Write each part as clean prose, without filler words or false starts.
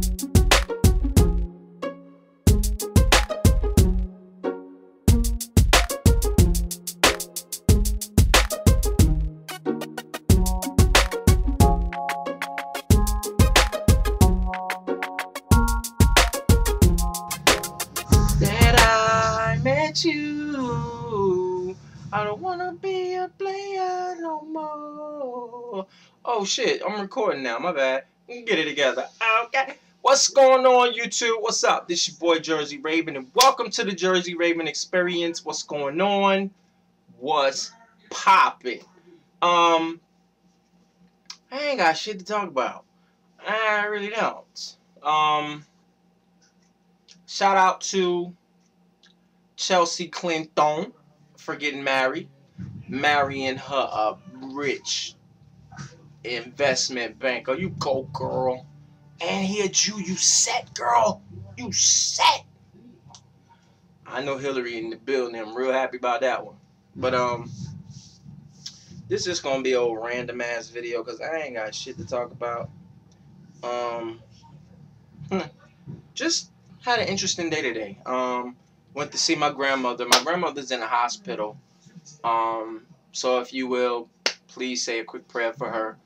That I met you. I don't wanna be a player no more. Oh shit, I'm recording now, my bad. Get it together. Okay. What's going on, YouTube? What's up? This your boy Jersey Raven, and welcome to the Jersey Raven Experience. What's going on? What's poppin'? I ain't got shit to talk about. I really don't. Shout out to Chelsea Clinton for getting married, marrying her a rich investment banker. You go, girl. And he a Jew. You set, girl. You set. I know Hillary in the building. I'm real happy about that one. But this is gonna be an old random ass video because I ain't got shit to talk about. Just had an interesting day today. Went to see my grandmother. My grandmother's in the hospital. So if you will, please say a quick prayer for her,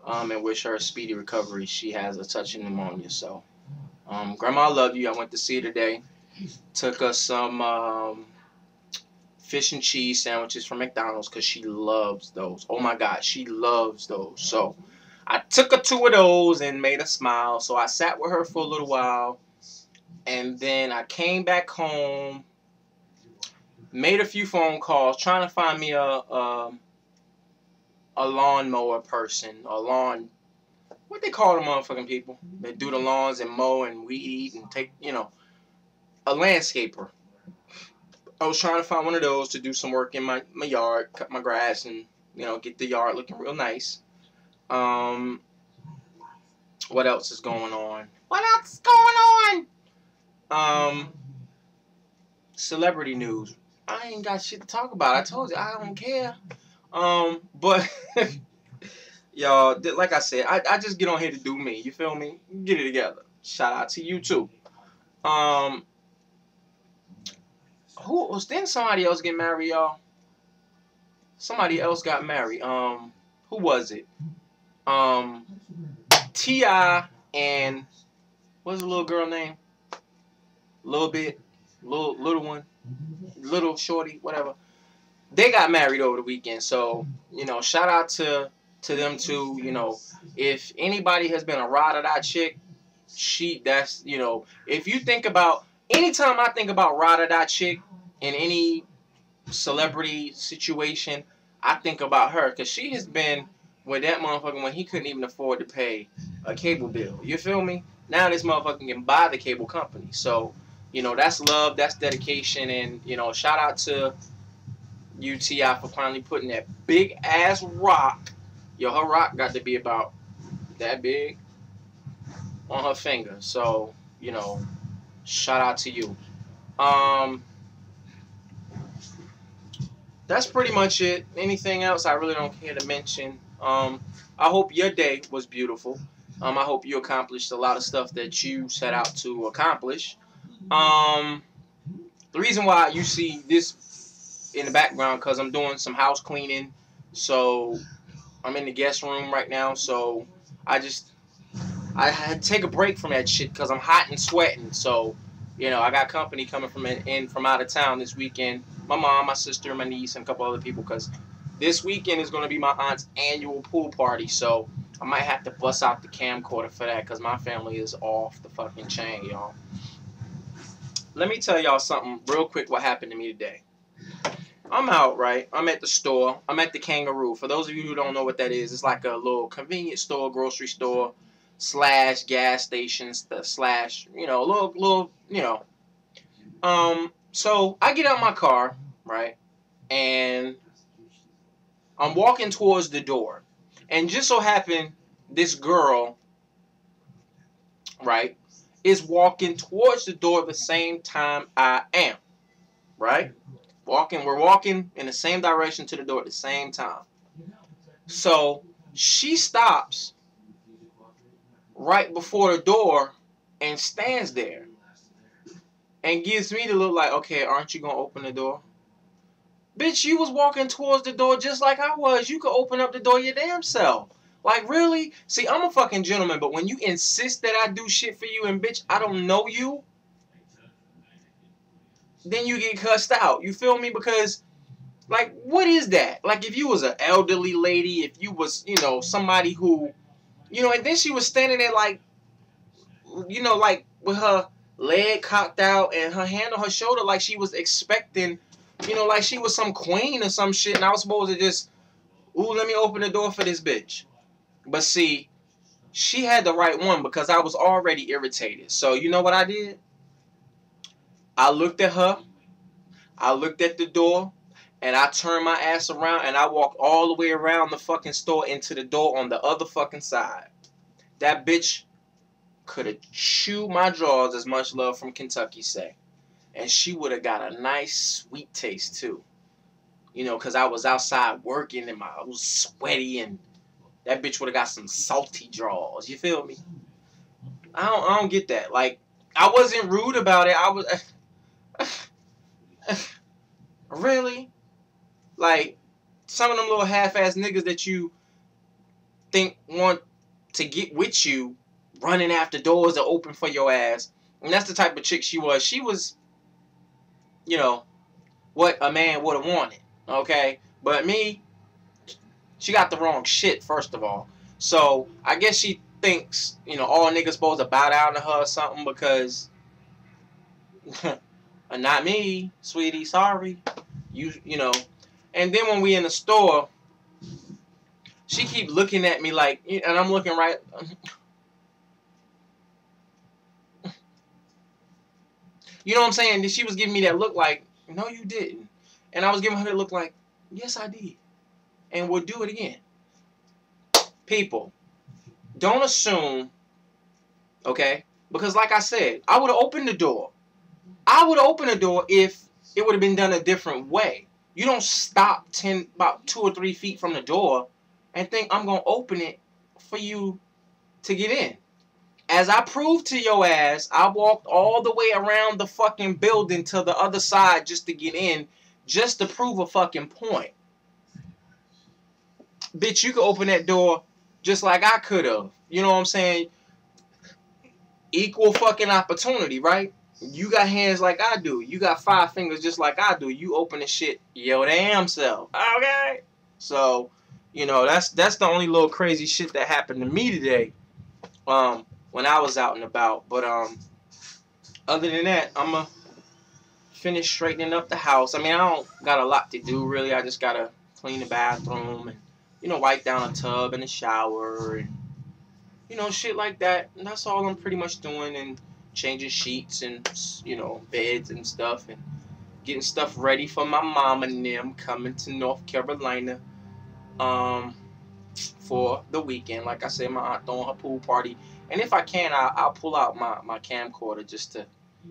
and wish her a speedy recovery. She has a touch of pneumonia. So, Grandma, I love you. I went to see her today. Took us some fish and cheese sandwiches from McDonald's because she loves those. Oh my God, she loves those. So I took her 2 of those and made her smile. So I sat with her for a little while. And then I came back home, made a few phone calls, trying to find me a lawnmower person, what they call the motherfucking people that do the lawns and mow and weed and take, a landscaper. I was trying to find one of those to do some work in my yard, cut my grass and, get the yard looking real nice. What else is going on? What else is going on? Celebrity news. I ain't got shit to talk about. I told you I don't care. But y'all, like I said, I just get on here to do me. You feel me? Get it together. Shout out to you too. Didn't somebody else get married, y'all? Somebody else got married. Who was it? T.I. and what's the little girl name? Little one, little shorty, whatever. They got married over the weekend, so shout out to them too. If anybody has been a ride or die chick, that's if you think about, anytime I think about ride or die chick in any celebrity situation, I think about her because she has been with that motherfucker when he couldn't even afford to pay a cable bill. You feel me? Now this motherfucker can buy the cable company. So that's love, that's dedication, and shout out to UTI for finally putting that big ass rock. Her rock got to be about that big on her finger. So, shout out to you. That's pretty much it. Anything else I really don't care to mention. I hope your day was beautiful. I hope you accomplished a lot of stuff that you set out to accomplish. The reason why you see this in the background, because I'm doing some house cleaning. So I'm in the guest room right now. So I had to take a break from that shit because I'm hot and sweating. So I got company coming from out of town this weekend. My mom, my sister, my niece, and a couple other people, because this weekend is going to be my aunt's annual pool party. So I might have to bust out the camcorder for that because my family is off the fucking chain, y'all. Let me tell y'all something real quick what happened to me today. I'm out, right? I'm at the store. I'm at the Kangaroo. For those of you who don't know what that is, it's like a little convenience store, grocery store, / gas station, / little. So I get out my car, right? And I'm walking towards the door. And just so happened, this girl, right, is walking towards the door at the same time I am, right? We're walking in the same direction to the door at the same time. So she stops right before the door and stands there and gives me the look like, okay, aren't you gonna open the door? Bitch, you was walking towards the door just like I was. You could open up the door your damn self. Like, really? See, I'm a fucking gentleman, but when you insist that I do shit for you and, bitch, I don't know you, then you get cussed out. You feel me? Because, like, what is that? Like, if you was an elderly lady, if you was, you know, somebody who, you know, and then she was standing there like, you know, like, with her leg cocked out and her hand on her shoulder like she was expecting, you know, like she was some queen or some shit, and I was supposed to just, ooh, let me open the door for this bitch. But see, she had the right one because I was already irritated. So you know what I did? I looked at her, I looked at the door, and I turned my ass around and I walked all the way around the fucking store into the door on the other fucking side. That bitch could have chewed my drawers, as Much Love from Kentucky say. And she would have got a nice sweet taste too. You know, because I was outside working and I was sweaty, and that bitch would have got some salty drawers. You feel me? I don't get that. Like, I wasn't rude about it. I was... Really? Like, some of them little half-ass niggas that you think want to get with you running after doors that open for your ass. And that's the type of chick she was. She was, you know, what a man would have wanted. Okay? But me, she got the wrong shit, first of all. So, I guess she thinks, you know, all niggas supposed to bow down to her or something because... not me, sweetie, sorry. You know. And then when we in the store, she keep looking at me like, and I'm looking right... You know what I'm saying? She was giving me that look like, no, you didn't. And I was giving her that look like, yes, I did. And we'll do it again. People, don't assume, okay? Because like I said, I would have opened the door. I would have opened the door if it would have been done a different way. You don't stop about 2 or 3 feet from the door and think I'm going to open it for you to get in. As I proved to your ass, I walked all the way around the fucking building to the other side just to get in, just to prove a fucking point. Bitch, you could open that door just like I could have. You know what I'm saying? Equal fucking opportunity, right? You got hands like I do. You got 5 fingers just like I do. You open the shit your damn self. Okay? So, you know, that's the only little crazy shit that happened to me today. When I was out and about. But other than that, I'm going to finish straightening up the house. I mean, I don't got a lot to do, really. I just got to clean the bathroom and, you know, wipe down a tub and a shower and, you know, shit like that. And that's all I'm pretty much doing, and changing sheets and, you know, beds and stuff, and getting stuff ready for my mom and them coming to North Carolina for the weekend. Like I said, my aunt throwing her pool party. And if I can, I'll pull out my camcorder just to,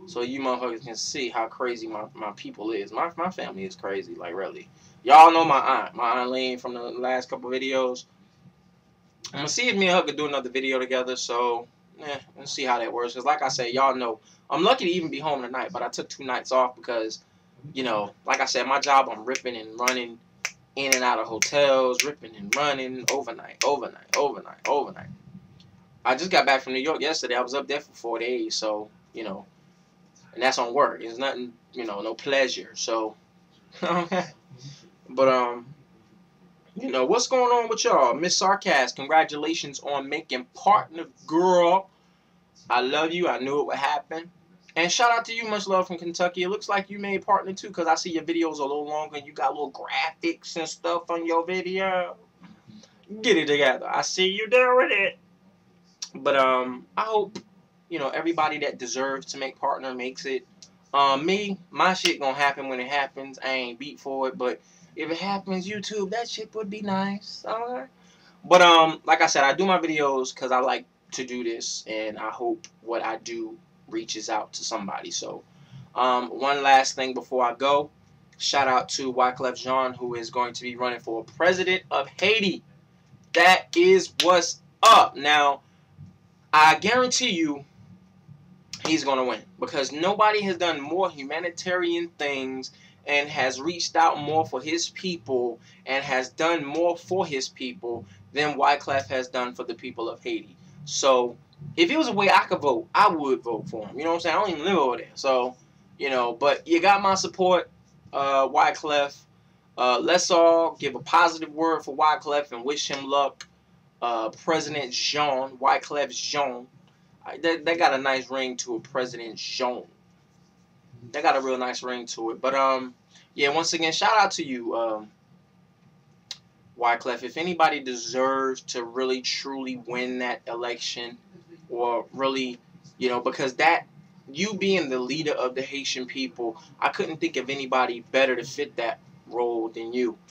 so you motherfuckers can see how crazy my people is. My family is crazy, like really. Y'all know my aunt Lane from the last couple videos. I'm gonna see if me and her could do another video together. So, let's see how that works. Cause like I said, y'all know I'm lucky to even be home tonight. But I took 2 nights off because, you know, like I said, my job, I'm ripping and running in and out of hotels, ripping and running overnight. I just got back from New York yesterday. I was up there for 4 days, so, you know, and that's on work. It's nothing, you know, no pleasure. So, but, you know, what's going on with y'all? Miss Sarcast, congratulations on making partner, girl. I love you. I knew it would happen. And shout out to you, Much Love from Kentucky. It looks like you made partner too, because I see your videos a little longer and you got little graphics and stuff on your video. Get it together. I see you doing it. But I hope, you know, everybody that deserves to make partner makes it. My shit gonna happen when it happens. I ain't beat for it, but if it happens, YouTube, that shit would be nice. Alright. But like I said, I do my videos because I like to do this, and I hope what I do reaches out to somebody. So one last thing before I go. Shout out to Wyclef Jean, who is going to be running for president of Haiti. That is what's up. Now, I guarantee you, he's going to win. Because nobody has done more humanitarian things and has reached out more for his people and has done more for his people than Wyclef has done for the people of Haiti. So, if it was a way I could vote, I would vote for him. You know what I'm saying? I don't even live over there. So, you know, but you got my support, Wyclef. Let's all give a positive word for Wyclef and wish him luck. President Jean, Wyclef Jean. That got a nice ring to it, President Jean. That got a real nice ring to it. But, yeah, once again, shout out to you, Wyclef. If anybody deserves to really, truly win that election, or really, you know, because that, you being the leader of the Haitian people, I couldn't think of anybody better to fit that role than you.